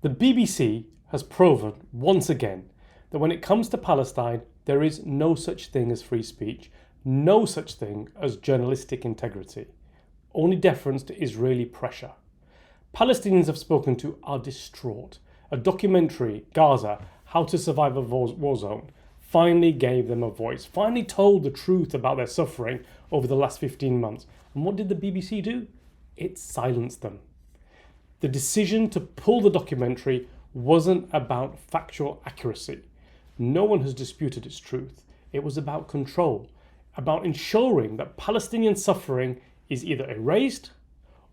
The BBC has proven once again that when it comes to Palestine, there is no such thing as free speech, no such thing as journalistic integrity, only deference to Israeli pressure. Palestinians I've spoken to are distraught. A documentary, Gaza, How to Survive a War Zone, finally gave them a voice, finally told the truth about their suffering over the last 15 months. And what did the BBC do? It silenced them. The decision to pull the documentary wasn't about factual accuracy. No one has disputed its truth. It was about control, about ensuring that Palestinian suffering is either erased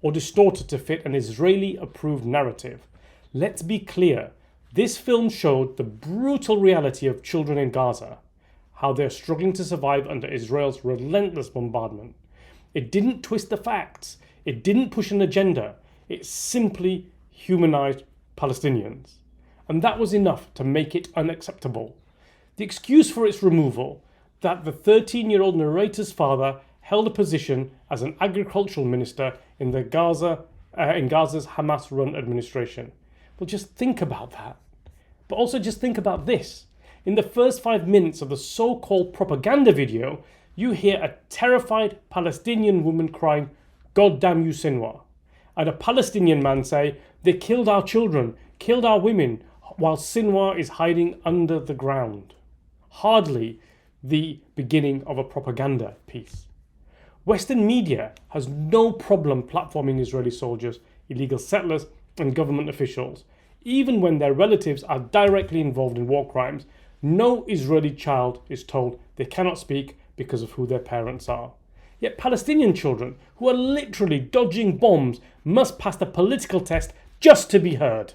or distorted to fit an Israeli-approved narrative. Let's be clear, this film showed the brutal reality of children in Gaza, how they're struggling to survive under Israel's relentless bombardment. It didn't twist the facts. It didn't push an agenda. It simply humanized Palestinians. And that was enough to make it unacceptable. The excuse for its removal, that the 13-year-old narrator's father held a position as an agricultural minister in Gaza's Hamas-run administration. Well, just think about that. But also just think about this. In the first 5 minutes of the so-called propaganda video, you hear a terrified Palestinian woman crying, "God damn you, Sinwar," and a Palestinian man say, "They killed our children, killed our women," while Sinwar is hiding under the ground. Hardly the beginning of a propaganda piece. Western media has no problem platforming Israeli soldiers, illegal settlers, and government officials. Even when their relatives are directly involved in war crimes, no Israeli child is told they cannot speak because of who their parents are. Yet Palestinian children, who are literally dodging bombs, must pass the political test just to be heard.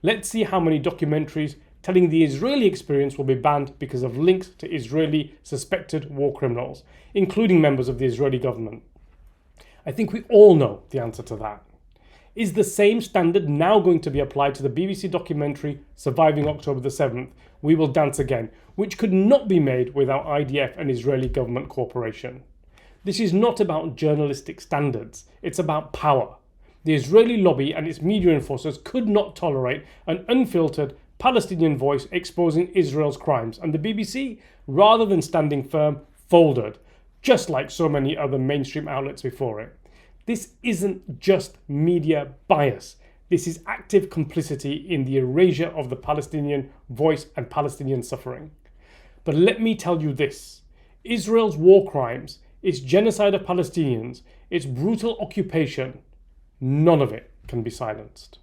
Let's see how many documentaries telling the Israeli experience will be banned because of links to Israeli suspected war criminals, including members of the Israeli government. I think we all know the answer to that. Is the same standard now going to be applied to the BBC documentary Surviving October the 7th, We Will Dance Again, which could not be made without IDF and Israeli government cooperation? This is not about journalistic standards, it's about power. The Israeli lobby and its media enforcers could not tolerate an unfiltered Palestinian voice exposing Israel's crimes, and the BBC, rather than standing firm, folded, just like so many other mainstream outlets before it. This isn't just media bias. This is active complicity in the erasure of the Palestinian voice and Palestinian suffering. But let me tell you this, Israel's war crimes, its genocide of Palestinians, its brutal occupation, none of it can be silenced.